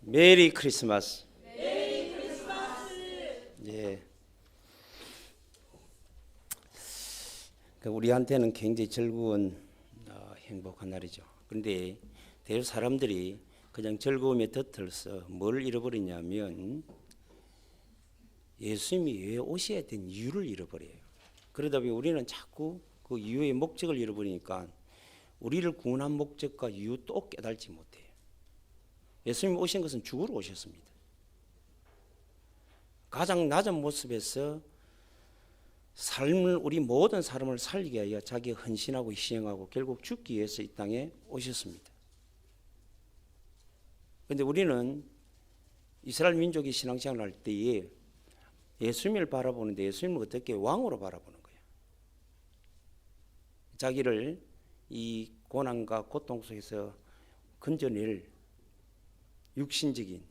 메리 크리스마스. 예. 우리한테는 굉장히 즐거운 행복한 날이죠. 그런데 대부분 사람들이 그냥 즐거움에 덧들어서 뭘 잃어버리냐면 예수님이 왜 오셔야 된 이유를 잃어버려요. 그러다 보니 우리는 자꾸 그 이유의 목적을 잃어버리니까 우리를 구원한 목적과 이유 또 깨달지 못해요. 예수님이 오신 것은 죽으러 오셨습니다. 가장 낮은 모습에서 삶을, 우리 모든 사람을 살리기 위하여 자기 헌신하고 희생하고 결국 죽기 위해서 이 땅에 오셨습니다. 그런데 우리는 이스라엘 민족이 신앙생활을 할 때에 예수님을 바라보는데 예수님을 어떻게 왕으로 바라보는 거예요. 자기를 이 고난과 고통 속에서 건져낼 육신적인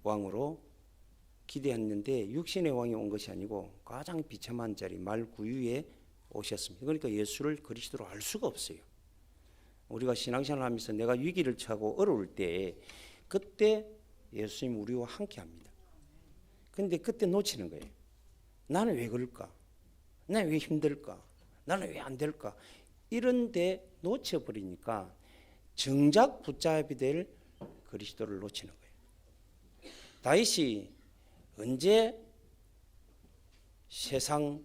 왕으로 기대했는데 육신의 왕이 온 것이 아니고 가장 비참한 자리 말 구유에 오셨습니다. 그러니까 예수를 그리스도로 알 수가 없어요. 우리가 신앙생활을 하면서 내가 위기를 처하고 어려울 때 그때 예수님 우리와 함께 합니다. 그런데 그때 놓치는 거예요. 나는 왜 그럴까? 나는 왜 힘들까? 나는 왜 안 될까? 이런데 놓쳐버리니까 정작 붙잡이 될 그리스도를 놓치는 거예요. 다윗이 언제 세상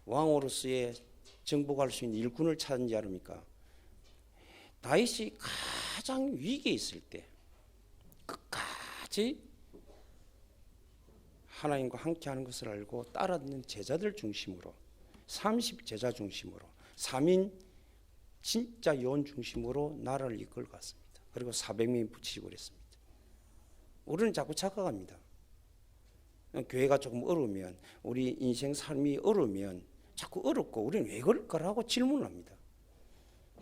왕으로서의 정복할 수 있는 일꾼을 찾은지 아십니까? 다윗이 가장 위기에 있을 때 끝까지 하나님과 함께하는 것을 알고 따라듣는 제자들 중심으로 30제자 중심으로 3인 진짜 요원 중심으로 나라를 이끌고 갔습니다. 그리고 400명이 붙이고 그랬습니다. 우리는 자꾸 착각합니다. 교회가 조금 어려우면 우리 인생 삶이 어려우면 자꾸 어렵고 우리는 왜 그럴까라고 질문을 합니다.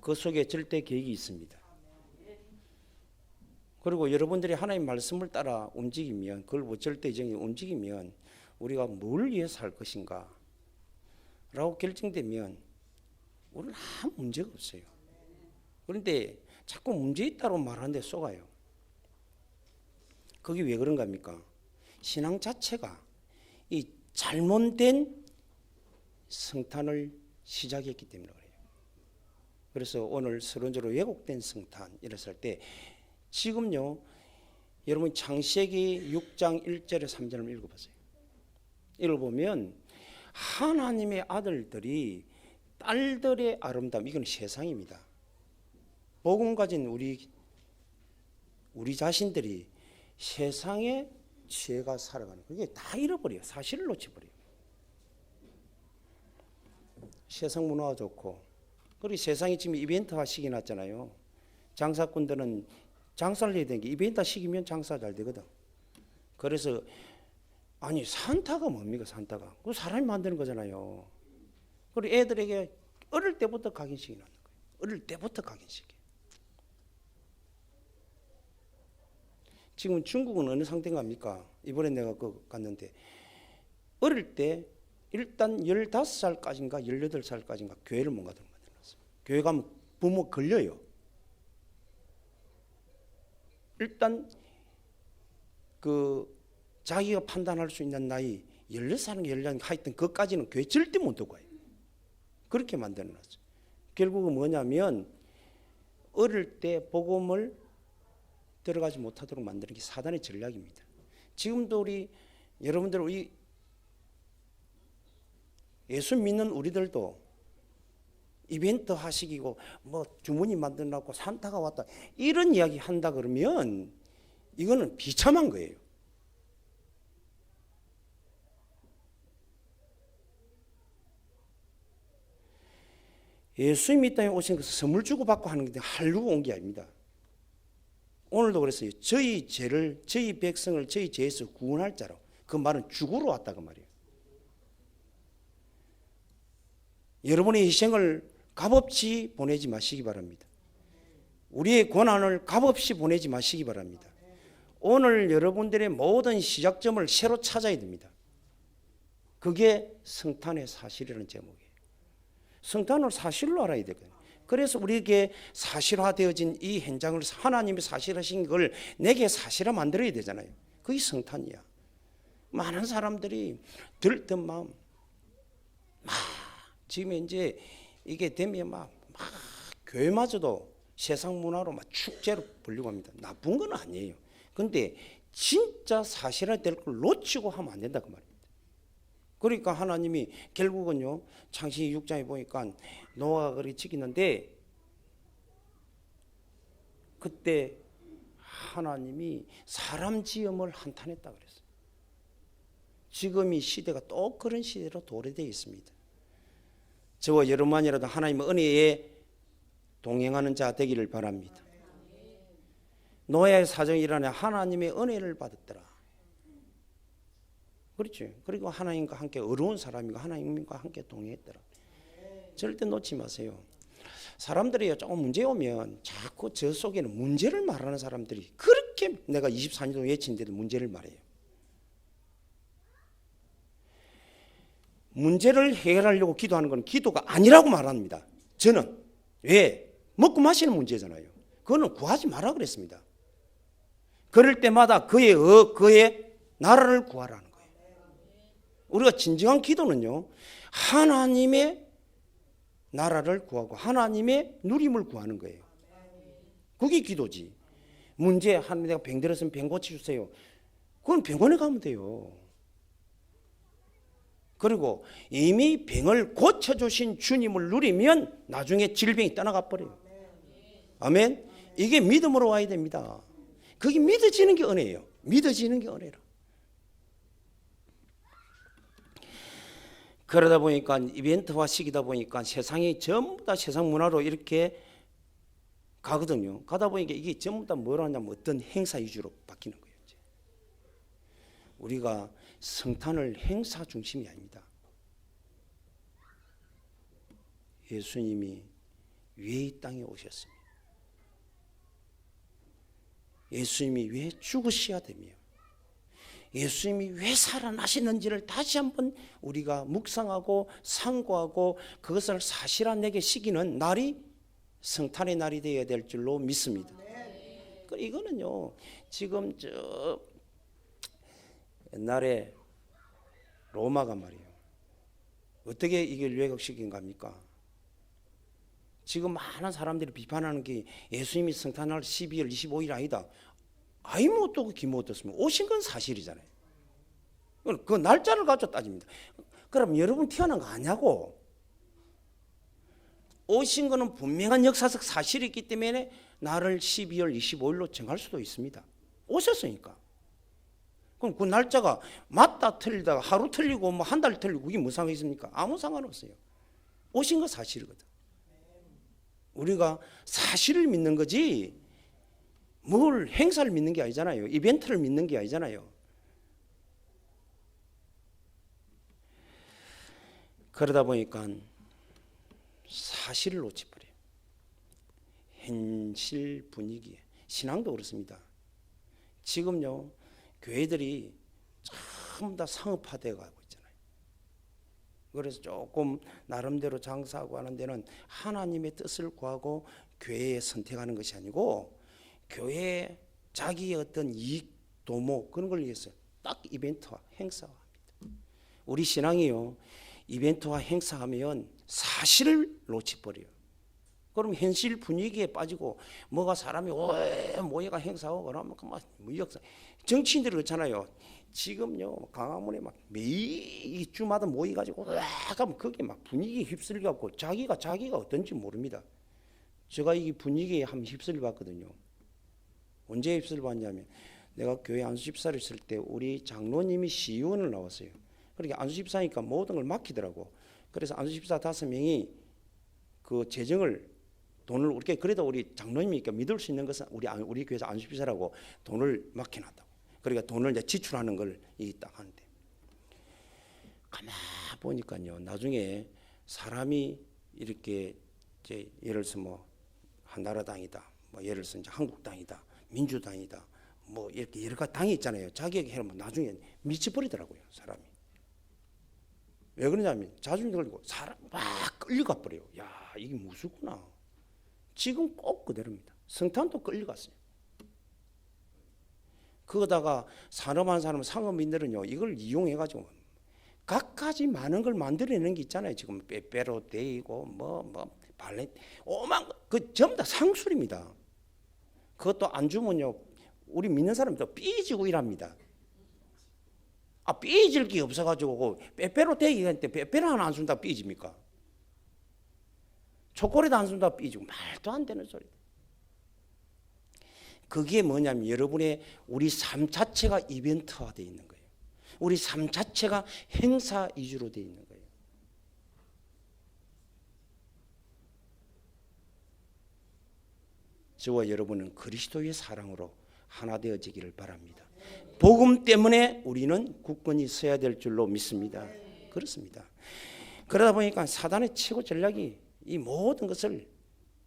그 속에 절대 계획이 있습니다. 그리고 여러분들이 하나님 말씀을 따라 움직이면 그걸 절대적인 움직이면 우리가 뭘 위해서 할 것인가 라고 결정되면 우리는 아무 문제가 없어요. 그런데 자꾸 문제 있다고 말하는데 속아요. 그게 왜 그런가 합니까? 신앙 자체가 이 잘못된 성탄을 시작했기 때문에 그래요. 그래서 오늘 서론적으로 왜곡된 성탄 이랬을 때 지금요 여러분 창세기 6장 1절에 3절을 읽어보세요. 읽어보면 하나님의 아들들이 딸들의 아름다움, 이건 세상입니다. 복음 가진 우리 자신들이 세상에 죄가 살아가는 그게 다 잃어버려요. 사실을 놓쳐버려요. 세상 문화가 좋고 그리고 세상이 지금 이벤트화 시기 났잖아요. 장사꾼들은 장사를 해야 되는 게 이벤트화 시기면 장사 잘 되거든. 그래서 아니 산타가 뭡니까? 산타가 그 사람이 만드는 거잖아요. 그리고 애들에게 어릴 때부터 각인식이 나는 거예요. 어릴 때부터 각인식이. 지금 중국은 어느 상태인가 합니까? 이번에 내가 갔는데 어릴 때 일단 15살까지인가 18살까지인가 교회를 못 가도록 만들어놨어요. 교회 가면 부모 걸려요. 일단 그 자기가 판단할 수 있는 나이 16살인가 18살인가 하여튼 그까지는 교회 절대 못 들고 가요. 그렇게 만들어놨어요. 결국은 뭐냐면 어릴 때 복음을 들어가지 못하도록 만드는 게 사단의 전략입니다. 지금도 우리 여러분들 우리 예수 믿는 우리들도 이벤트 하시기고 뭐 주머니 만들어놨고 산타가 왔다 이런 이야기 한다 그러면 이거는 비참한 거예요. 예수님이 이 땅에 오신 것은 선물 주고 받고 하는 게 하려고 온 게 아닙니다. 오늘도 그랬어요. 저희 죄를, 저희 백성을 저희 죄에서 구원할 자로. 그 말은 죽으러 왔다 그 말이에요. 여러분의 희생을 값없이 보내지 마시기 바랍니다. 우리의 고난을 값없이 보내지 마시기 바랍니다. 오늘 여러분들의 모든 시작점을 새로 찾아야 됩니다. 그게 성탄의 사실이라는 제목이에요. 성탄을 사실로 알아야 되거든요. 그래서 우리에게 사실화되어진 이 현장을 하나님이 사실하신 걸 내게 사실화 만들어야 되잖아요. 그게 성탄이야. 많은 사람들이 들뜬 마음 지금 이제 이게 되면 막 교회마저도 세상 문화로 막 축제로 불리고 합니다. 나쁜 건 아니에요. 근데 진짜 사실화 될 걸 놓치고 하면 안 된다 그 말입니다. 그러니까 하나님이 결국은요, 창세기 6장에 보니까 노아가 그렇게 지키는데 그때 하나님이 사람 지음을 한탄했다 그랬어요. 지금 이 시대가 또 그런 시대로 도래되어 있습니다. 저와 여러분만이라도 하나님의 은혜에 동행하는 자 되기를 바랍니다. 노아의 사정이 일어나 하나님의 은혜를 받았더라. 그렇죠. 그리고 하나님과 함께 어려운 사람이고 하나님과 함께 동행했더라. 절대 놓지 마세요. 사람들이 조금 문제 오면 자꾸 저 속에는 문제를 말하는 사람들이 그렇게 내가 24년 동안 외친데도 문제를 말해요. 문제를 해결하려고 기도하는 건 기도가 아니라고 말합니다. 저는 왜? 먹고 마시는 문제잖아요. 그거는 구하지 마라 그랬습니다. 그럴 때마다 그의 나라를 구하라는 거예요. 우리가 진정한 기도는요, 하나님의 나라를 구하고 하나님의 누림을 구하는 거예요. 그게 기도지. 문제, 하나님 내가 병 들었으면 병 고쳐주세요. 그건 병원에 가면 돼요. 그리고 이미 병을 고쳐주신 주님을 누리면 나중에 질병이 떠나가 버려요. 아멘. 이게 믿음으로 와야 됩니다. 그게 믿어지는 게 은혜예요. 믿어지는 게 은혜라. 그러다 보니까 이벤트화 시기다 보니까 세상이 전부 다 세상 문화로 이렇게 가거든요. 가다 보니까 이게 전부 다 뭐라 하냐면 어떤 행사 위주로 바뀌는 거예요. 이제. 우리가 성탄을 행사 중심이 아닙니다. 예수님이 왜 이 땅에 오셨습니까? 예수님이 왜 죽으셔야 되며 예수님이 왜 살아나시는지를 다시 한번 우리가 묵상하고 상고하고 그것을 사실화내게 시기는 날이 성탄의 날이 되어야 될 줄로 믿습니다. 이거는요, 지금 저 옛날에 로마가 말이에요. 어떻게 이걸 왜곡시킨 겁니까? 지금 많은 사람들이 비판하는 게 예수님이 성탄날 12월 25일 아니다. 아이 뭐 또 기모 어떻습니까? 오신 건 사실이잖아요. 그 날짜를 가지고 따집니다. 그럼 여러분 태어난 거 아냐고? 오신 거는 분명한 역사적 사실이 있기 때문에 날을 12월 25일로 정할 수도 있습니다. 오셨으니까. 그럼 그 날짜가 맞다 틀리다가 하루 틀리고 뭐 한 달 틀리고 그게 무슨 상관이 있습니까? 아무 상관없어요. 오신 거 사실이거든. 우리가 사실을 믿는 거지 뭘 행사를 믿는 게 아니잖아요. 이벤트를 믿는 게 아니잖아요. 그러다 보니까 사실을 놓치버려요. 현실 분위기에. 신앙도 그렇습니다. 지금요, 교회들이 전부 다 상업화되어 가고 있잖아요. 그래서 조금 나름대로 장사하고 하는 데는 하나님의 뜻을 구하고 교회에 선택하는 것이 아니고 교회에 자기의 어떤 이익, 도모 그런 걸 위해서 딱 이벤트화, 행사화합니다. 우리 신앙이요, 이벤트화, 행사하면 사실을 놓치버려요. 그럼 현실 분위기에 빠지고 뭐가 사람이 모여가 행사하고 그러면 막 역사. 정치인들이 그렇잖아요. 지금요 강화문에 막 매일 주마다 모여가지고 가면 거기에 막 분위기에 휩쓸려갖고 자기가 어떤지 모릅니다. 제가 이 분위기에 한번 휩쓸려봤거든요. 언제 휩쓸려봤냐면 내가 교회 안수집사를 있을 때 우리 장로님이 시의원을 나왔어요. 그러니까 안수집사니까 모든 걸 맡기더라고. 그래서 안수집사 5명이 그 재정을 돈을 우리 그래도 우리 장로님이니까 믿을 수 있는 것은 우리 교회에서 안수집사라고 돈을 맡겨놨다고. 그러니까 돈을 이제 지출하는 걸 딱 하는데 가만 보니까요 나중에 사람이 이렇게 이제 예를 들어서 뭐 한나라당이다, 뭐 예를 들어서 이제 한국당이다, 민주당이다, 뭐 이렇게 여러 가지 당이 있잖아요. 자기에게 해면 나중에 미쳐버리더라고요 사람이. 왜 그러냐면 자존심 걸리고 사람 막 끌려가 버려요. 야 이게 무수구나. 지금 꼭 그대로입니다. 성탄도 끌려갔어요. 그거다가 산업한 사람 상업인들은요 이걸 이용해가지고 갖가지 많은 걸 만들어내는 게 있잖아요. 지금 빼빼로 데이고 뭐 발레 오만 그 전부 다 상술입니다. 그것도 안 주면요 우리 믿는 사람도 삐지고 일합니다. 삐질 게 없어가지고 빼빼로 데이가 있는데 빼빼로 하나 안 준다 삐집니까? 초콜릿 안 준다 삐지고 말도 안 되는 소리. 그게 뭐냐면 여러분의 우리 삶 자체가 이벤트화되어 있는 거예요. 우리 삶 자체가 행사 위주로 되어 있는 거예요. 저와 여러분은 그리스도의 사랑으로 하나 되어지기를 바랍니다. 복음 때문에 우리는 굳건히 서야 될 줄로 믿습니다. 그렇습니다. 그러다 보니까 사단의 최고 전략이 이 모든 것을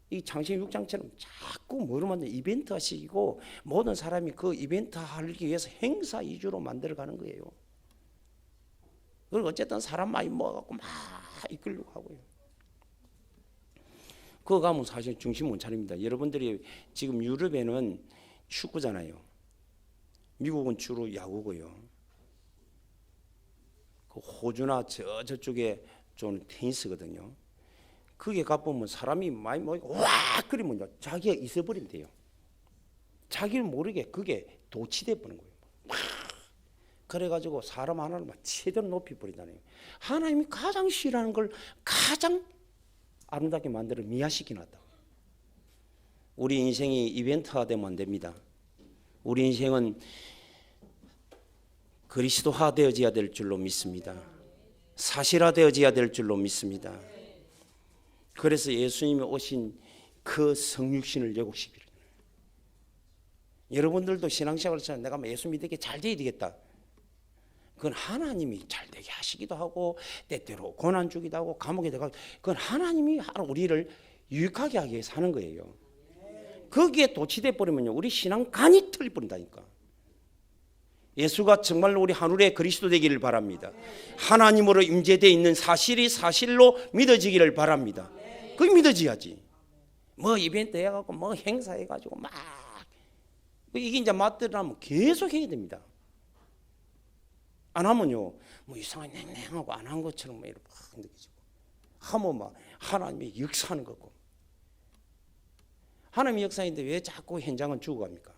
이 창세기 6장처럼 자꾸 뭐로 만든 이벤트화 시키고 모든 사람이 그 이벤트 하기 위해서 행사 위주로 만들어가는 거예요. 그리고 어쨌든 사람 많이 모아갖고 막 이끌려고 하고요. 그거 가면 사실 중심 못 차립니다. 여러분들이 지금 유럽에는 축구잖아요. 미국은 주로 야구고요. 그 호주나 저쪽에 좀 테니스거든요. 그게 가보면 사람이 많이 모이고 와 그러면요 자기가 있어버리면 돼요. 자기를 모르게 그게 도취돼 버는 거예요. 막 그래가지고 사람 하나를 막 최대로 높이 버리잖아요. 하나님이 가장 싫어하는 걸 가장 아름답게 만들어 미화시켜놨다. 우리 인생이 이벤트화되면 안 됩니다. 우리 인생은 그리스도화되어져야 될 줄로 믿습니다. 사실화되어져야 될 줄로 믿습니다. 그래서 예수님이 오신 그 성육신을 예고시키는 여러분들도 신앙생활을 해서 내가 예수 믿게 잘 돼야 되겠다. 그건 하나님이 잘 되게 하시기도 하고 때때로 고난 주기도 하고 감옥에 들어가고 그건 하나님이 우리를 유익하게 하기 위해서 하는 거예요. 거기에 도취돼 버리면요 우리 신앙 간이 틀려 버린다니까. 예수가 정말로 우리 하늘의 그리스도 되기를 바랍니다. 하나님으로 임재되어 있는 사실이 사실로 믿어지기를 바랍니다. 그게 믿어져야지. 뭐 이벤트 해가지고 뭐 행사 해가지고 막 이게 이제 맞들으면 계속 해야 됩니다. 안 하면요 뭐 이상하게 냉랭하고 안 한 것처럼 막 이렇게 막 느껴지고 하면 막 하나님이 역사하는 거고 하나님의 역사인데 왜 자꾸 현장은 죽어갑니까?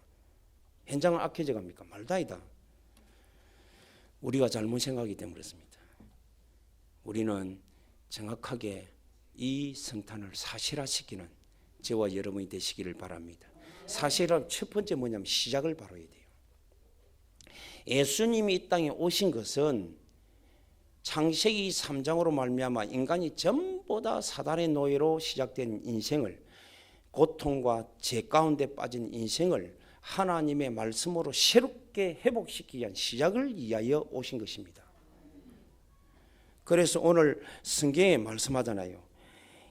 현장은 악해져 갑니까? 말도 아니다. 우리가 잘못 생각하기 때문에 그렇습니다. 우리는 정확하게 이 성탄을 사실화시키는 저와 여러분이 되시기를 바랍니다. 사실은 첫 번째 뭐냐면 시작을 바로 해야 돼요. 예수님이 이 땅에 오신 것은 창세기 3장으로 말미암아 인간이 전부 다 사단의 노예로 시작된 인생을 고통과 죄 가운데 빠진 인생을 하나님의 말씀으로 새롭게 회복시키기 위한 시작을 위하여 오신 것입니다. 그래서 오늘 성경에 말씀하잖아요.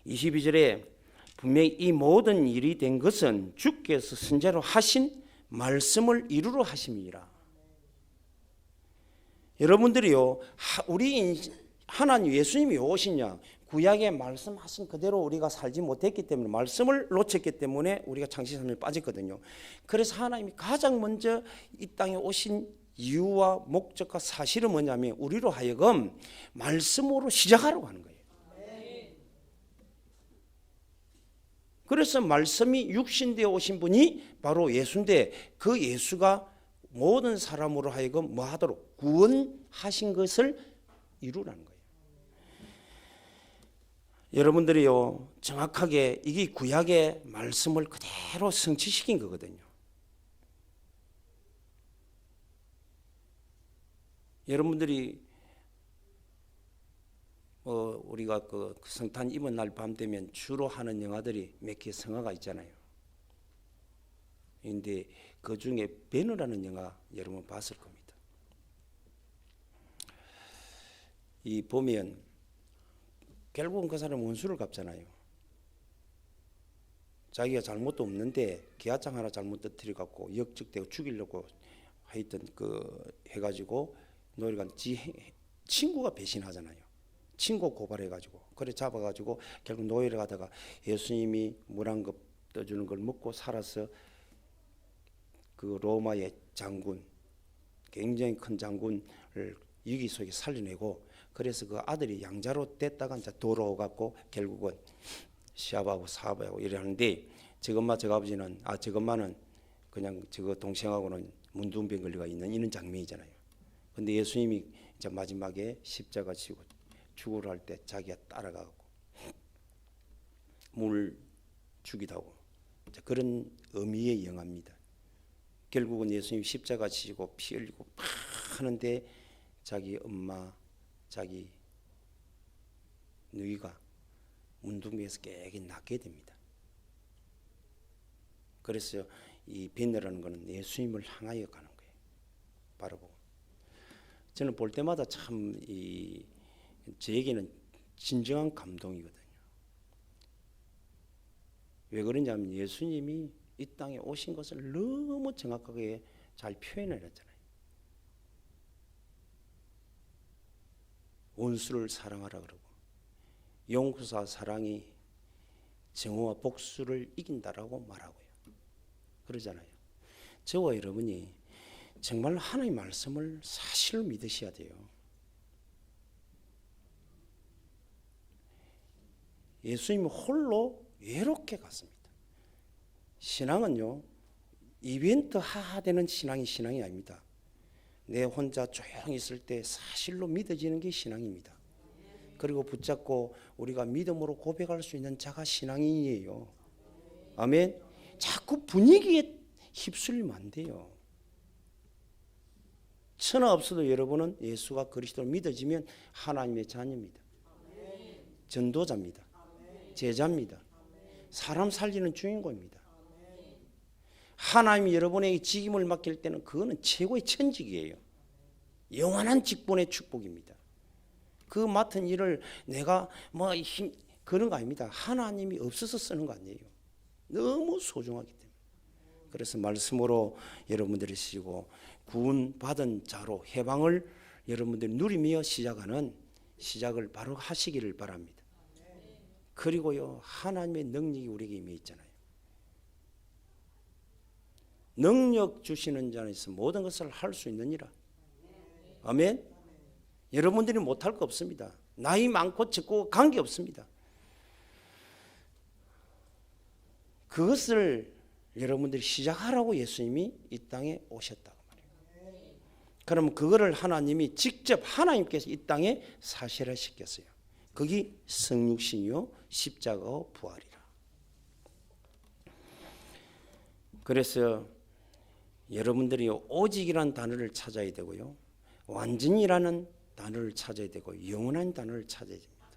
22절에 분명히 이 모든 일이 된 것은 주께서 선지자로 하신 말씀을 이루러 하심이라. 여러분들이요 우리 하나님 예수님이 오시냐 구약에 말씀하신 그대로 우리가 살지 못했기 때문에 말씀을 놓쳤기 때문에 우리가 창세기 3장에 빠졌거든요. 그래서 하나님이 가장 먼저 이 땅에 오신 이유와 목적과 사실은 뭐냐면 우리로 하여금 말씀으로 시작하려고 하는 거예요. 그래서 말씀이 육신되어 오신 분이 바로 예수인데 그 예수가 모든 사람으로 하여금 뭐 하도록 구원하신 것을 이루라는 거예요. 여러분들이요 정확하게 이게 구약의 말씀을 그대로 성취시킨 거거든요. 여러분들이 우리가 그 성탄 입은 날 밤 되면 주로 하는 영화들이 몇 개 성화가 있잖아요. 그런데 그 중에 베너라는 영화 여러분 봤을 겁니다. 이 보면 결국은 그 사람 원수를 갚잖아요. 자기가 잘못도 없는데 계약장 하나 잘못 터뜨려갖고 역적되고 죽이려고 하여튼 해가지고 노래가 친구가 배신하잖아요. 친구 고발해가지고 그래 잡아가지고 결국 노예를 가다가 예수님이 물 한 컵 떠주는 걸 먹고 살아서 그 로마의 장군, 굉장히 큰 장군을 위기 속에 살려내고, 그래서 그 아들이 양자로 됐다가 이제 돌아오갖고 결국은 시합하고 사업하고 이러는데, 저것저 아버지는 저것만은 그냥 저거 동생하고는 문둥병 걸려가 있는 이런 장면이잖아요. 근데 예수님이 이제 마지막에 십자가 지고 죽으러 할 때 자기가 따라가고 물 주기도 하고, 그런 의미의 영화입니다. 결국은 예수님 십자가 지고 피 흘리고 막 하는데 자기 엄마, 자기 누이가 문둥병에서 깨게 낫게 됩니다. 그래서 이 빈내라는 것은 예수님을 향하여 가는 거예요. 바라보고. 저는 볼 때마다 참 저에게는 진정한 감동이거든요. 왜 그러냐면 예수님이 이 땅에 오신 것을 너무 정확하게 잘 표현해놨잖아요. 원수를 사랑하라 그러고, 용서와 사랑이 정오와 복수를 이긴다라고 말하고요. 그러잖아요. 저와 여러분이 정말 하나님의 말씀을 사실로 믿으셔야 돼요. 예수님이 홀로 외롭게 갔습니다. 신앙은요, 이벤트 하하되는 신앙이 아닙니다. 내 혼자 조용히 있을 때 사실로 믿어지는 게 신앙입니다. 그리고 붙잡고 우리가 믿음으로 고백할 수 있는 자가 신앙인이에요. 아멘. 자꾸 분위기에 휩쓸리면 안 돼요. 천하 없어도 여러분은 예수가 그리스도를 믿어지면 하나님의 자녀입니다. 전도자입니다. 제자입니다. 사람 살리는 주인공입니다. 하나님이 여러분에게 직임을 맡길 때는 그거는 최고의 천직이에요. 영원한 직분의 축복입니다. 그 맡은 일을 내가 그런 거 아닙니다. 하나님이 없어서 쓰는 거 아니에요. 너무 소중하기 때문에. 그래서 말씀으로 여러분들이 쓰시고 구원받은 자로 해방을 여러분들이 누리며 시작을 바로 하시기를 바랍니다. 그리고요, 하나님의 능력이 우리에게 임해 있잖아요. 능력 주시는 자에서 모든 것을 할 수 있느니라. 아멘. 여러분들이 못할 거 없습니다. 나이 많고 적고 관계없습니다. 그것을 여러분들이 시작하라고 예수님이 이 땅에 오셨다고 말해요. 그러면 그거를 하나님이 직접 하나님께서 이 땅에 사실화시켰어요. 그게 성육신이요 십자가와 부활이라. 그래서 여러분들이 오직이라는 단어를 찾아야 되고요, 완전이라는 단어를 찾아야 되고, 영원한 단어를 찾아야 됩니다.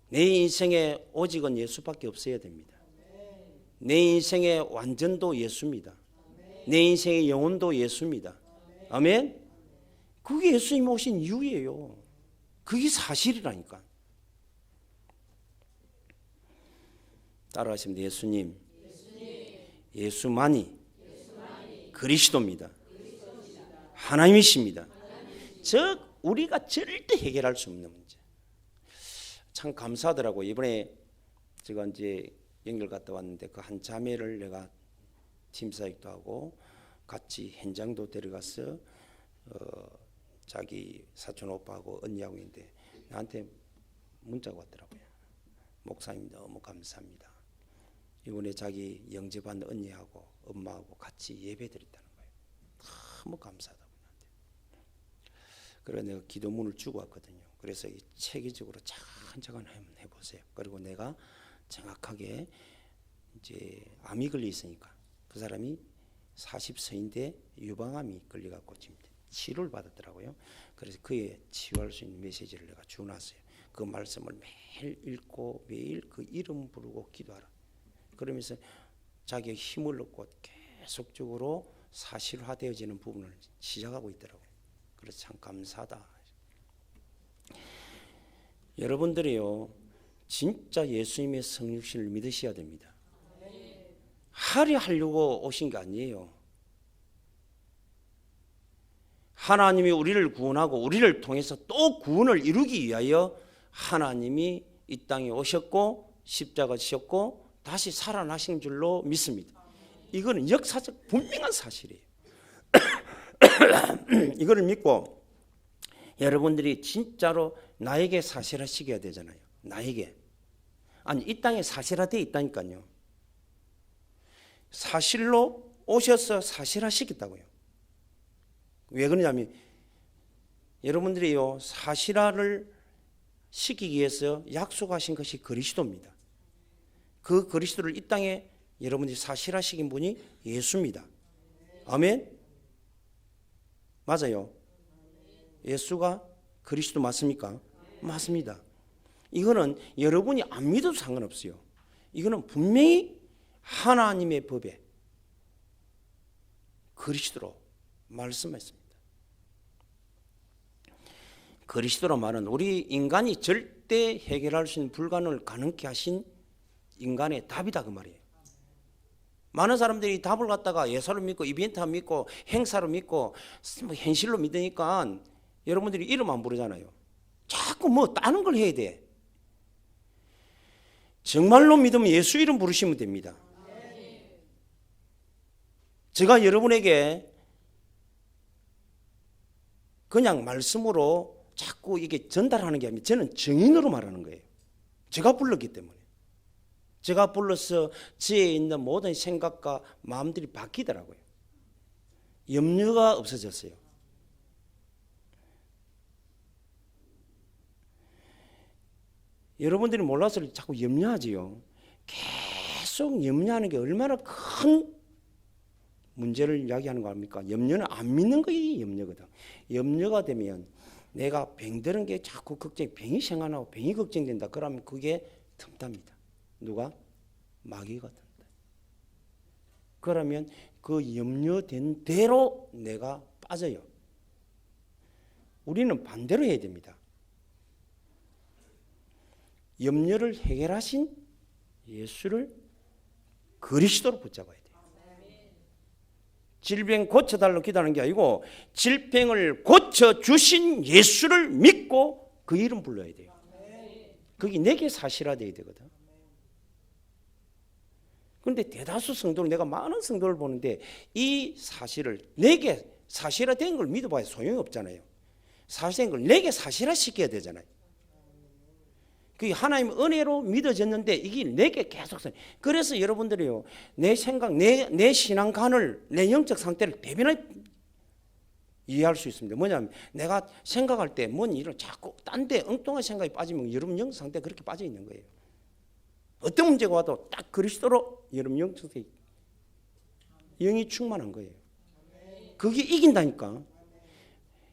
내 인생의 오직은 예수밖에 없어야 됩니다. 내 인생의 완전도 예수입니다. 내 인생의 영혼도 예수입니다. 아멘. 그게 예수님 오신 이유예요. 그게 사실이라니까. 따라하시면 예수님, 예수만이 그리스도입니다. 하나님이십니다. 즉 우리가 절대 해결할 수 없는 문제. 참 감사하더라고. 이번에 제가 이제 연결 갔다 왔는데 그 한 자매를 내가 팀사역도 하고 같이 현장도 데려가서 자기 사촌 오빠하고 언니하고 있는데 나한테 문자가 왔더라고요. 목사님 너무 감사합니다. 이번에 자기 영접한 언니하고 엄마하고 같이 예배드렸다는 거예요. 너무 감사하다고 나한테. 그래서 내가 기도문을 주고 왔거든요. 그래서 체계적으로 차근차근 한번 해보세요. 그리고 내가 정확하게 이제 암이 걸려 있으니까 그 사람이 40세인데 유방암이 걸려갖고 지금 치료를 받았더라고요. 그래서 그에 치유할 수 있는 메시지를 내가 주어놨어요. 그 말씀을 매일 읽고 매일 그 이름 부르고 기도하라. 그러면서 자기의 힘을 얻고 계속적으로 사실화되어지는 부분을 시작하고 있더라고요. 그래서 참 감사하다. 여러분들이요, 진짜 예수님의 성육신을 믿으셔야 됩니다. 하려 하려고 오신 게 아니에요. 하나님이 우리를 구원하고 우리를 통해서 또 구원을 이루기 위하여 하나님이 이 땅에 오셨고 십자가 지셨고 다시 살아나신 줄로 믿습니다. 이거는 역사적 분명한 사실이에요. 이거를 믿고 여러분들이 진짜로 나에게 사실화시켜야 되잖아요. 나에게. 아니 이 땅에 사실화되어 있다니까요. 사실로 오셔서 사실화시켰다고요. 왜 그러냐면 여러분들이요 사실화를 시키기 위해서 약속하신 것이 그리스도입니다. 그 그리스도를 이 땅에 여러분들이 사실화시킨 분이 예수입니다. 아멘. 맞아요. 예수가 그리스도 맞습니까? 맞습니다. 이거는 여러분이 안 믿어도 상관없어요. 이거는 분명히 하나님의 법에 그리스도로 말씀했습니다. 그리스도란 말은 우리 인간이 절대 해결할 수 있는 불가능을 가능케 하신 인간의 답이다 그 말이에요. 많은 사람들이 답을 갖다가 예사로 믿고 이벤트로 믿고 행사로 믿고 현실로 믿으니까 여러분들이 이름 안 부르잖아요. 자꾸 뭐 다른 걸 해야 돼. 정말로 믿으면 예수 이름 부르시면 됩니다. 제가 여러분에게 그냥 말씀으로 자꾸 이게 전달하는 게 아니라 저는 증인으로 말하는 거예요. 제가 불렀기 때문에. 제가 불러서 지에 있는 모든 생각과 마음들이 바뀌더라고요. 염려가 없어졌어요. 여러분들이 몰라서 자꾸 염려하지요. 계속 염려하는 게 얼마나 큰 문제를 이야기하는 거 아닙니까? 염려는 안 믿는 거이 염려거든. 염려가 되면 내가 병드는 게 자꾸 걱정이 병이 생각나고 병이 걱정된다. 그러면 그게 틈탑니다. 누가? 마귀가 든다. 그러면 그 염려된 대로 내가 빠져요. 우리는 반대로 해야 됩니다. 염려를 해결하신 예수를 그리스도로 붙잡아야 돼요. 질병 고쳐달라고 기도하는 게 아니고 질병을 고쳐주신 예수를 믿고 그 이름 불러야 돼요. 그게 내게 사실화되어야 되거든. 그런데 대다수 성도를 내가 많은 성도를 보는데 이 사실을 내게 사실화된 걸 믿어봐야 소용이 없잖아요. 사실된 걸 내게 사실화시켜야 되잖아요. 그게 하나님 은혜로 믿어졌는데 이게 내게 계속 그래서 여러분들이요 내 생각 내 신앙관을 내 영적 상태를 대변해 이해할 수 있습니다. 뭐냐면 내가 생각할 때 뭔 일을 자꾸 딴 데 엉뚱한 생각이 빠지면 여러분 영적 상태가 그렇게 빠져 있는 거예요. 어떤 문제가 와도 딱 그리스도로 여러분 영적 상태 영이 충만한 거예요. 그게 이긴다니까.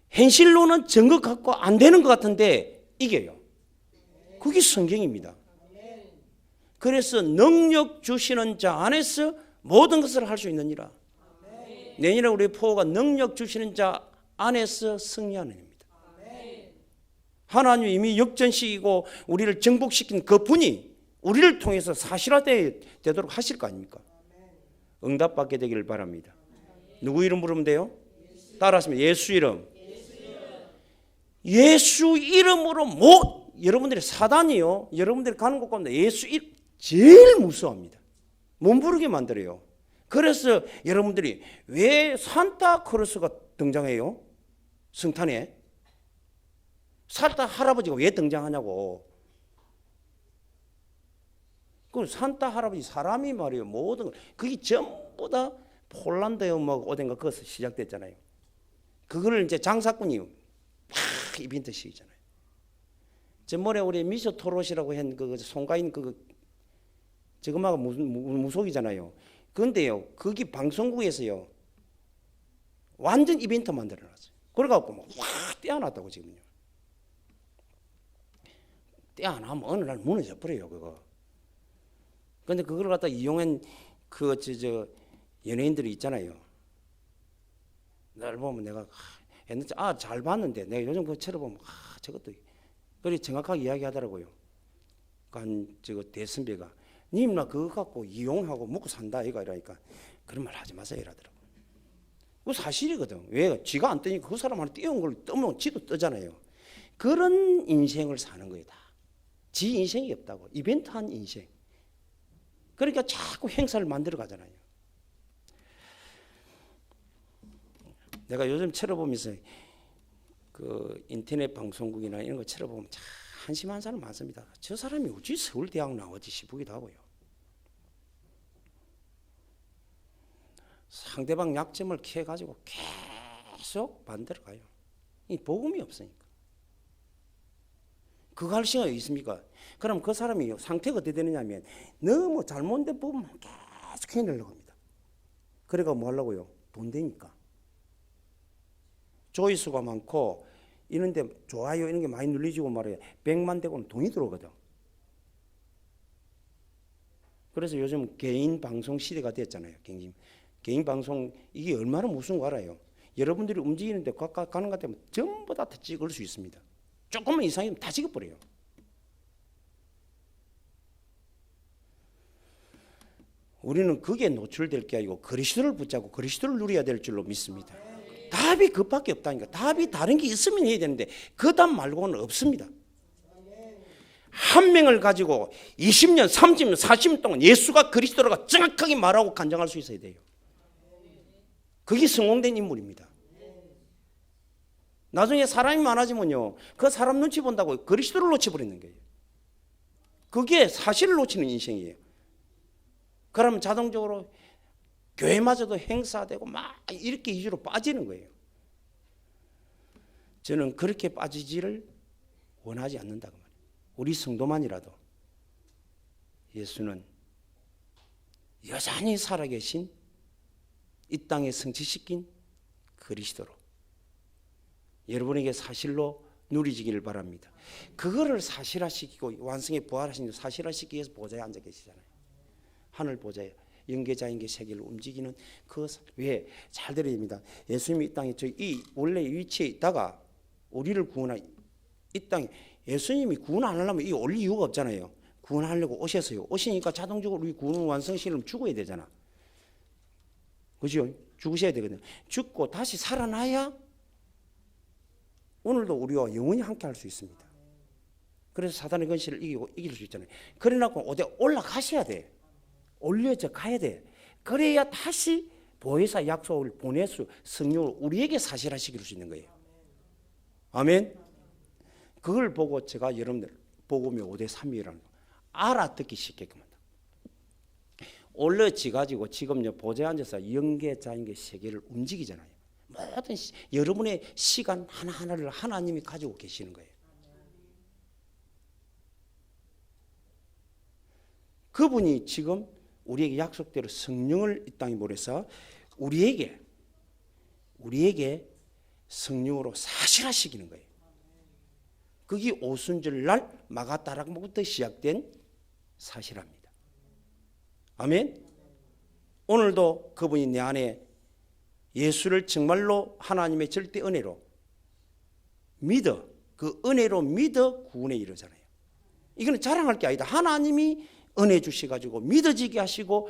현실로는 증거 갖고 안 되는 것 같은데 이겨요. 그게 성경입니다. 그래서 능력 주시는 자 안에서 모든 것을 할 수 있느니라. 내년에 우리 포가 능력 주시는 자 안에서 승리하는 입니다. 하나님이 이미 역전시키고 우리를 정복시킨 그 분이 우리를 통해서 사실화되도록 하실 거 아닙니까? 응답받게 되기를 바랍니다. 누구 이름 부르면 돼요? 따라하시면 예수 이름. 예수 이름으로 여러분들이 사단이요. 여러분들이 가는 곳 가운데 예수 이름 제일 무서워합니다. 못 부르게 만들어요. 그래서 여러분들이 왜 산타크로스가 등장해요? 성탄에. 산타 할아버지가 왜 등장하냐고. 그 산타 할아버지 사람이 말이에요. 모든 그게 전부 다 폴란드에 뭐 어딘가 거기서 시작됐잖아요. 그거를 이제 장사꾼이 막 이벤트 시키잖아요. 전번에 우리 미셔 토롯이라고 한 그 송가인 저거마가 무속이잖아요. 그런데요, 거기 방송국에서요, 완전 이벤트 만들어놨어요. 그래갖고 막 확 떼어놨다고 지금요. 떼어나면 어느 날 무너져 버려요, 그거. 그런데 그걸 갖다 이용한 연예인들이 있잖아요. 날 보면 내가 옛날에 잘 봤는데 내가 요즘 그거 쳐다보면 저것도 그래 정확하게 이야기하더라고요. 대선배가 님 나 그거 갖고 이용하고 먹고 산다 이러니까 그런 말 하지 마세요 이러더라고. 그거 사실이거든. 왜? 쥐가 안 뜨니까 그 사람한테 띄운 걸 뜨면 쥐도 뜨잖아요. 그런 인생을 사는 거다. 지 인생이 없다고. 이벤트한 인생. 그러니까 자꾸 행사를 만들어 가잖아요. 내가 요즘 쳐다보면서 그 인터넷 방송국이나 이런 거 쳐다보면 참 한심한 사람 많습니다. 저 사람이 어찌 서울대학 나오지 싶기도 하고요. 상대방 약점을 캐가지고 계속 만들어가요. 이 복음이 없으니까. 그거 할 시간이 있습니까? 그럼 그 사람이 상태가 어떻게 되느냐 하면 너무 잘못된 부분만 계속 해내려고 합니다. 그래가 뭐 하려고요? 돈 되니까. 조회수가 많고 이런데 좋아요 이런 게 많이 눌리지고 말이에요. 100만 되고는 돈이 들어오거든. 그래서 요즘 개인 방송 시대가 됐잖아요. 개인 방송 이게 얼마나 무서운 거 알아요? 여러분들이 움직이는데 가는 것 같으면 전부 다 찍을 수 있습니다. 조금만 이상이면 다 찍어버려요. 우리는 그게 노출될 게 아니고 그리스도를 붙잡고 그리스도를 누려야 될 줄로 믿습니다. 답이 그밖에 없다니까. 답이 다른 게 있으면 해야 되는데 그 답 말고는 없습니다. 한 명을 가지고 20년, 30년, 40년 동안 예수가 그리스도라고 정확하게 말하고 간증할 수 있어야 돼요. 그게 성공된 인물입니다. 나중에 사람이 많아지면요, 그 사람 눈치 본다고 그리스도를 놓쳐버리는 거예요. 그게 사실을 놓치는 인생이에요. 그러면 자동적으로 교회마저도 행사되고 막 이렇게 이주로 빠지는 거예요. 저는 그렇게 빠지지를 원하지 않는다고 말이에요. 우리 성도만이라도 예수는 여전히 살아계신 이 땅에 성취시킨 그리스도로 여러분에게 사실로 누리지기를 바랍니다. 그거를 사실화시키고 완성에 부활하신 사실화시키기 위해서 보좌에 앉아 계시잖아요. 하늘 보좌에 영계자인계 세계를 움직이는 그 왜 잘 들어야 됩니다. 예수님이 이 땅에 이 원래 위치에 있다가 우리를 구원하 이 땅에 예수님이 구원 안 하려면 이 올 이유가 없잖아요. 구원하려고 오셨어요. 오시니까 자동적으로 우리 구원 완성시키려면 죽어야 되잖아. 그죠? 죽으셔야 되거든요. 죽고 다시 살아나야 오늘도 우리와 영원히 함께 할 수 있습니다. 그래서 사단의 권세를 이길 수 있잖아요. 그래놓고 어디 올라가셔야 돼. 올려져 가야 돼. 그래야 다시 보혜사 약속을 보내수 성령을 우리에게 사실화시킬 수 있는 거예요. 아멘. 그걸 보고 제가 여러분들 복음이 5대3이라는 거 알아듣기 쉽게끔 한다. 올려지 가지고 지금 보좌에 앉아서 영계자인계 세계를 움직이잖아요. 모든 여러분의 시간 하나하나를 하나님이 가지고 계시는 거예요. 그분이 지금 우리에게 약속대로 성령을 이 땅에 보내서 우리에게 성령으로 사실화시키는 거예요. 그게 오순절날 마가다락부터 시작된 사실화입니다. 아멘. 오늘도 그분이 내 안에 예수를 정말로 하나님의 절대 은혜로 믿어 그 은혜로 믿어 구원에 이르잖아요. 이거는 자랑할 게 아니다. 하나님이 은혜 주셔가지고 믿어지게 하시고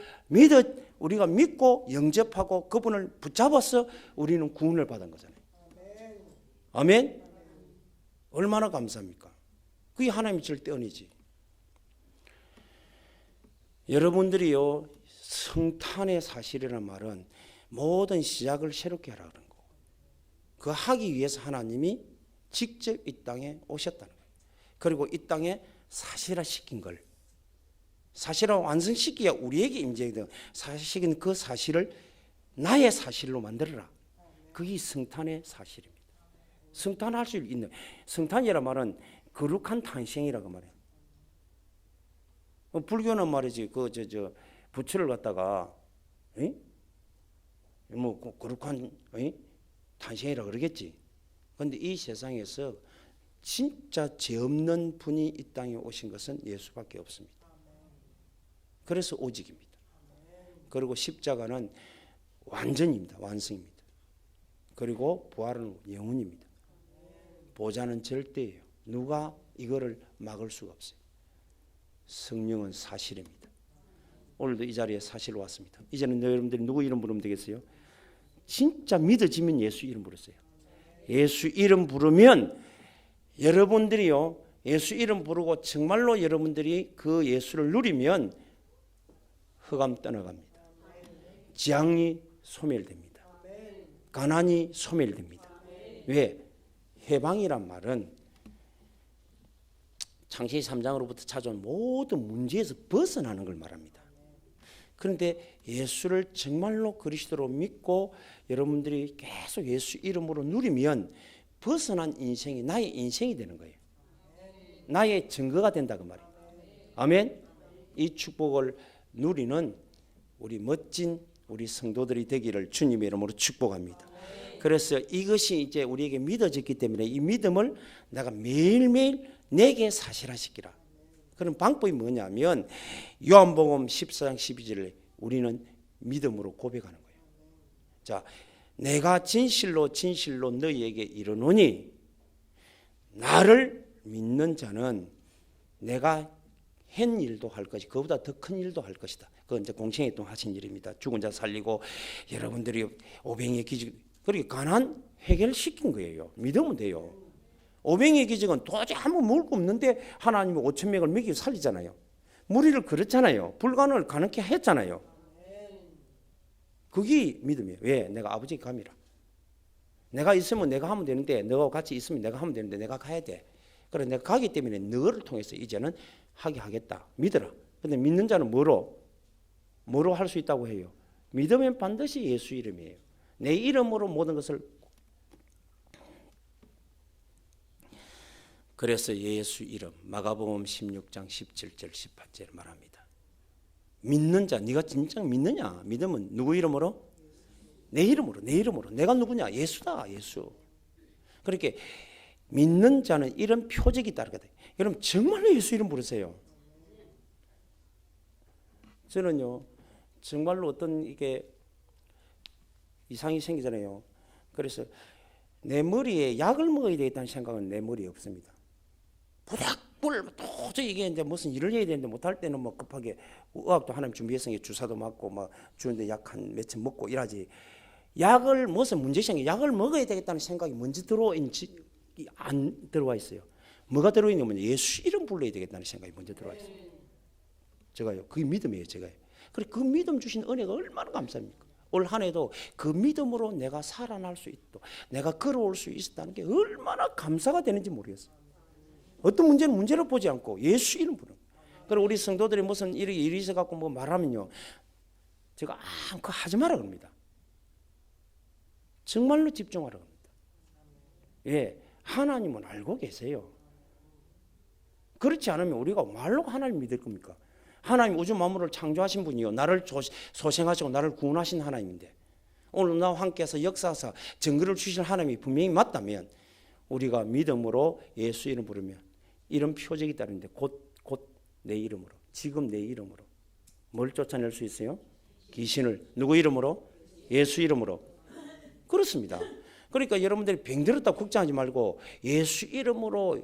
우리가 믿고 영접하고 그분을 붙잡아서 우리는 구원을 받은 거잖아요. 아멘. 얼마나 감사합니까? 그게 하나님의 절대 은혜지. 여러분들이요 성탄의 사실이라는 말은 모든 시작을 새롭게 하라는 거고 그 하기 위해서 하나님이 직접 이 땅에 오셨다는 거예요. 그리고 이 땅에 사실화시킨 걸 사실화 완성시키야 우리에게 임재되는 사실은 그 사실을 나의 사실로 만들어라. 그게 성탄의 사실입니다. 성탄할 수 있는 성탄이란 말은 거룩한 탄생이라고 말해요. 불교는 말이지 부처를 갖다가 뭐 거룩한 탄생이라 그러겠지. 그런데 이 세상에서 진짜 죄 없는 분이 이 땅에 오신 것은 예수밖에 없습니다. 그래서 오직입니다. 그리고 십자가는 완전입니다. 완성입니다. 그리고 부활은 영원입니다. 보좌는 절대예요. 누가 이거를 막을 수가 없어요. 성령은 사실입니다. 오늘도 이 자리에 사실로 왔습니다. 이제는 여러분들이 누구 이름 부르면 되겠어요? 진짜 믿어지면 예수 이름 부르세요. 예수 이름 부르면 여러분들이요 예수 이름 부르고 정말로 여러분들이 그 예수를 누리면 흑암 떠나갑니다. 재앙이 소멸됩니다. 가난이 소멸됩니다. 왜? 해방이란 말은 창세기 3장으로부터 찾아온 모든 문제에서 벗어나는 걸 말합니다. 그런데 예수를 정말로 그리스도로 믿고 여러분들이 계속 예수 이름으로 누리면 벗어난 인생이 나의 인생이 되는 거예요. 나의 증거가 된다 그 말이에요. 아멘. 이 축복을 누리는 우리 멋진 우리 성도들이 되기를 주님의 이름으로 축복합니다. 그래서 이것이 이제 우리에게 믿어졌기 때문에 이 믿음을 내가 매일매일 내게 사실화시키라. 그런 방법이 뭐냐면 요한복음 14장 12절에 우리는 믿음으로 고백하는 거예요. 자, 내가 진실로 진실로 너희에게 이르노니 나를 믿는 자는 내가 한 일도 할 것이 그보다 더 큰 일도 할 것이다. 그건 이제 공생애 동안 하신 일입니다. 죽은 자 살리고 여러분들이 오병이의 기적 그렇게 가난 해결시킨 거예요. 믿으면 돼요. 오병이의 기적은 도저히 한번 먹을 거 없는데 하나님이 5천 명을 먹이고 살리잖아요. 무리를 그렇잖아요. 불가능을 가능케 했잖아요. 그게 믿음이에요. 왜? 내가 아버지 감이라. 내가 있으면 내가 하면 되는데 너와 같이 있으면 내가 하면 되는데 내가 가야 돼. 그래 내가 가기 때문에 너를 통해서 이제는 하게 하겠다. 믿어라. 근데 믿는 자는 뭐로 할 수 있다고 해요? 믿으면 반드시 예수 이름이에요. 내 이름으로 모든 것을. 그래서 예수 이름 마가복음 16장 17절 18절 말합니다. 믿는 자, 네가 진짜 믿느냐? 믿으면 누구 이름으로? 내 이름으로. 내가 누구냐? 예수다. 예수. 그렇게 믿는 자는 이런 표적이 따르거든. 여러분 정말로 예수 이름 부르세요. 저는요 정말로 어떤 이게 이상이 생기잖아요. 그래서 내 머리에 약을 먹어야 되겠다는 생각은 내 머리에 없습니다. 부닥불 도저히 이게 이제 무슨 일을 해야 되는데 못할 때는 뭐 급하게 의학도 하나님 준비했으니 주사도 맞고 막 주는데 약 한 며칠 먹고 이러지. 약을 무슨 문제생기 약을 먹어야 되겠다는 생각이 먼저 들어오는지 안 들어와 있어요. 뭐가 들어있냐면 예수 이름 불러야 되겠다는 생각이 먼저 들어와 있어요. 제가요 그게 믿음이에요. 제가요. 그래 그 믿음 주신 은혜가 얼마나 감사합니까? 올 한 해도 그 믿음으로 내가 살아날 수 있고 내가 걸어올 수 있었다는 게 얼마나 감사가 되는지 모르겠어요. 어떤 문제는 문제로 보지 않고 예수 이름 부르는. 그리고 우리 성도들이 무슨 일이 있어 갖고 뭐 말하면요, 제가 아무것도 하지 마라 그럽니다. 정말로 집중하라 그럽니다. 예, 하나님은 알고 계세요. 그렇지 않으면 우리가 말로 하나님 믿을 겁니까? 하나님 우주 만물을 창조하신 분이요, 나를 소생하시고 나를 구원하신 하나님인데 오늘 나와 함께해서 역사하사 증거를 주실 하나님이 분명히 맞다면 우리가 믿음으로 예수 이름 부르면 이런 표적이 따르는데 곧 내 이름으로, 지금 내 이름으로 뭘 쫓아낼 수 있어요? 귀신을. 누구 이름으로? 예수 이름으로. 그렇습니다. 그러니까 여러분들이 병들었다고 걱정하지 말고 예수 이름으로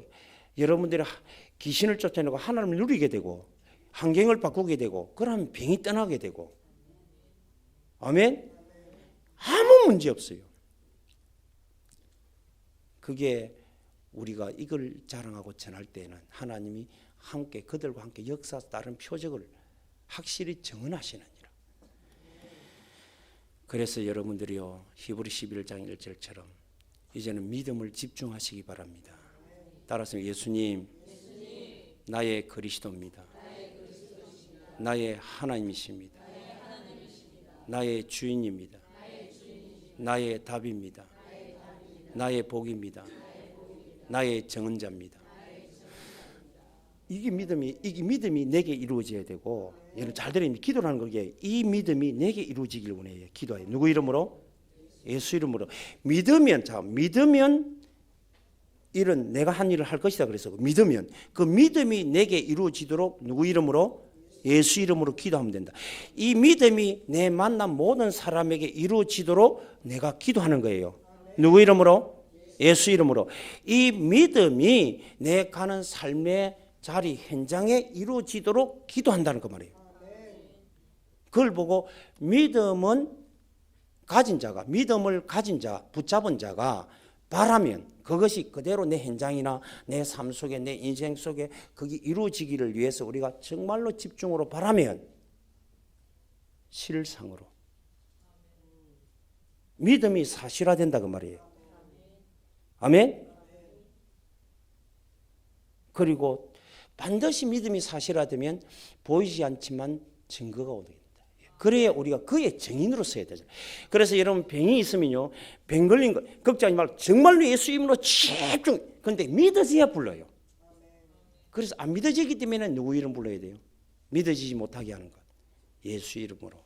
여러분들이 귀신을 쫓아내고 하나님을 누리게 되고 환경을 바꾸게 되고 그러면 병이 떠나게 되고. 아멘? 아무 문제 없어요. 그게 우리가 이걸 자랑하고 전할 때는 하나님이 함께 그들과 함께 역사 다른 표적을 확실히 정언하시느니라. 그래서 여러분들이요 히브리 11장 1절처럼 이제는 믿음을 집중하시기 바랍니다. 따라서 예수님 나의 그리스도입니다. 나의 하나님이십니다. 나의 주인입니다. 나의 답입니다. 나의 복입니다. 나의 정언자입니다. 이게 믿음이 내게 이루어져야 되고, 여러분 잘 들으면 기도라는 거기에 이 믿음이 내게 이루어지길 원해요. 기도해요. 누구 이름으로? 예수 이름으로. 믿으면 이런 내가 한 일을 할 것이다. 그래서 믿으면 그 믿음이 내게 이루어지도록 누구 이름으로? 예수 이름으로 기도하면 된다. 이 믿음이 내 만난 모든 사람에게 이루어지도록 내가 기도하는 거예요. 누구 이름으로? 예수 이름으로. 이 믿음이 내 가는 삶의 자리 현장에 이루어지도록 기도한다는 그 말이에요. 그걸 보고 믿음을 가진 자, 붙잡은 자가 바라면 그것이 그대로 내 현장이나 내 삶 속에 내 인생 속에 그게 이루어지기를 위해서 우리가 정말로 집중으로 바라면 실상으로 믿음이 사실화된다 그 말이에요. 아멘. 그리고 반드시 믿음이 사실화되면 보이지 않지만 증거가 오게 됩니다. 그래야 우리가 그의 증인으로 서야 되죠. 그래서 여러분 병이 있으면요, 병 걸린 거 걱정하지 말고 정말로 예수 이름으로 집중. 그런데 믿어져야 불러요. 그래서 안 믿어지기 때문에 누구 이름 불러야 돼요? 믿어지지 못하게 하는 것. 예수 이름으로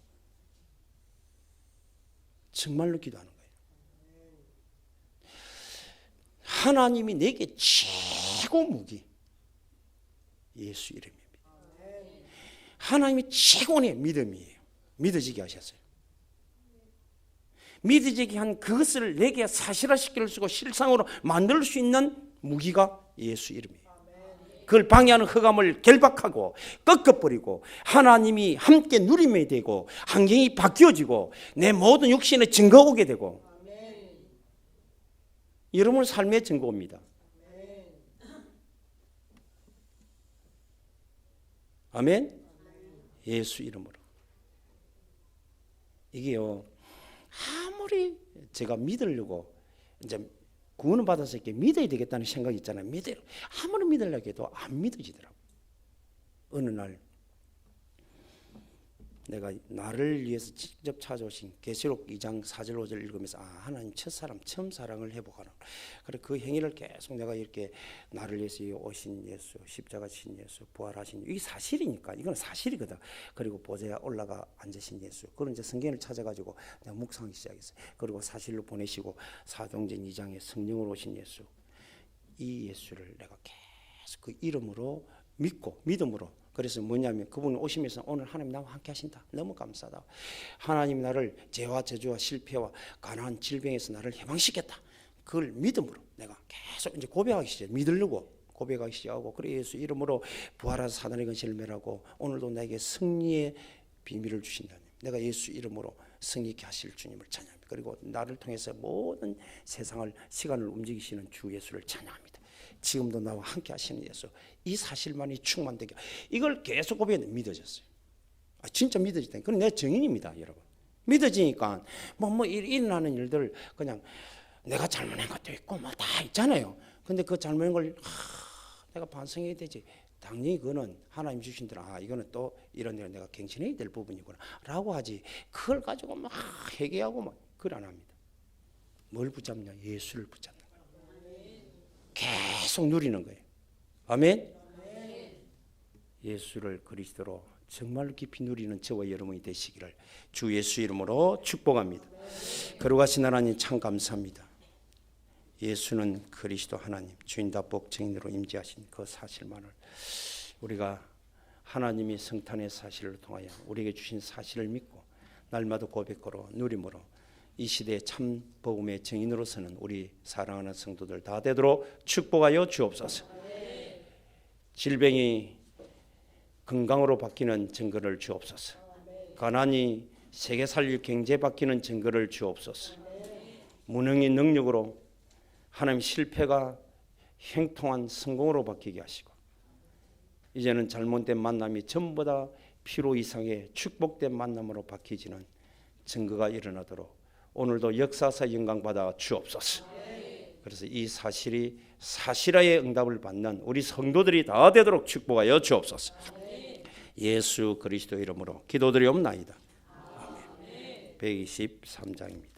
정말로 기도하는 거예요. 하나님이 내게 최고 무기 예수 이름입니다. 하나님이 최고의 믿음이에요. 믿어지게 하셨어요. 믿어지게 한 그것을 내게 사실화시킬 수 있고 실상으로 만들 수 있는 무기가 예수 이름이에요. 그걸 방해하는 흑암을 결박하고 꺾어버리고 하나님이 함께 누림이 되고 환경이 바뀌어지고 내 모든 육신의 증거가 오게 되고 여러분 삶의 증거입니다. 아멘. 예수 이름으로. 이게요, 아무리 제가 믿으려고 이제 구원을 받아서 이렇게 믿어야 되겠다는 생각이 있잖아요. 아무리 믿으려고 해도 안 믿어지더라고요. 어느 날 내가 나를 위해서 직접 찾아오신 계시록 2장 4절 5절 읽으면서 하나님 첫사람 처음 사랑을 회복하라. 그래 그 행위를 계속 내가 이렇게 나를 위해서 오신 예수, 십자가 신 예수, 부활하신 예수, 이게 사실이니까 이건 사실이거든. 그리고 보좌에 올라가 앉으신 예수. 그런 이제 성경을 찾아가지고 내가 묵상하기 시작했어요. 그리고 사실로 보내시고 사도행전 2장에 성령으로 오신 예수, 이 예수를 내가 계속 그 이름으로 믿고 믿음으로. 그래서 뭐냐면 그분 오시면서 오늘 하나님 나와 함께 하신다. 너무 감사하다. 하나님 나를 죄와 저주와 실패와 가난한 질병에서 나를 해방시켰다. 그걸 믿음으로 내가 계속 이제 고백하기 시작. 믿으려고 고백하기 시작하고 그래 예수 이름으로 부활하사 사단의 근시를 멸하고 오늘도 나에게 승리의 비밀을 주신다. 내가 예수 이름으로 승리케 하실 주님을 찬양합니다. 그리고 나를 통해서 모든 세상을 시간을 움직이시는 주 예수를 찬양합니다. 지금도 나와 함께 하시는 예수, 이 사실만이 충만되게 이걸 계속 고백했는데 믿어졌어요. 진짜 믿어지다. 그건 내 증인입니다, 여러분. 믿어지니까 일어나는 일들 그냥 내가 잘못한 것도 있고 다 있잖아요. 근데 그 잘못한 걸 내가 반성해야 되지. 당연히 그거는 하나님 주신 대로 이거는 또 이런 내가 갱신해야 될 부분이구나 라고 하지. 그걸 가지고 막 회개하고 그걸 안 합니다. 뭘 붙잡냐? 예수를 붙잡는 거예요. 계속 누리는 거예요. 아멘. 예수를 그리스도로 정말 깊이 누리는 저와 여러분이 되시기를 주 예수 이름으로 축복합니다. 거룩하신 하나님 참 감사합니다. 예수는 그리스도 하나님 주인답복 증인으로 임재하신 그 사실만을 우리가 하나님이 성탄의 사실을 통하여 우리에게 주신 사실을 믿고 날마다 고백으로 누림으로 이 시대의 참 복음의 증인으로서는 우리 사랑하는 성도들 다 되도록 축복하여 주옵소서. 질병이 건강으로 바뀌는 증거를 주옵소서. 가난이 세계 살릴 경제 바뀌는 증거를 주옵소서. 무능이 능력으로 하나님 실패가 형통한 성공으로 바뀌게 하시고 이제는 잘못된 만남이 전부 다 피로 이상의 축복된 만남으로 바뀌지는 증거가 일어나도록 오늘도 역사사 영광받아 주옵소서. 그래서 이 사실이 사실화의 응답을 받는 우리 성도들이 다 되도록 축복하여 주옵소서. 예수 그리스도 이름으로 기도드리옵나이다. 아멘. 123장입니다.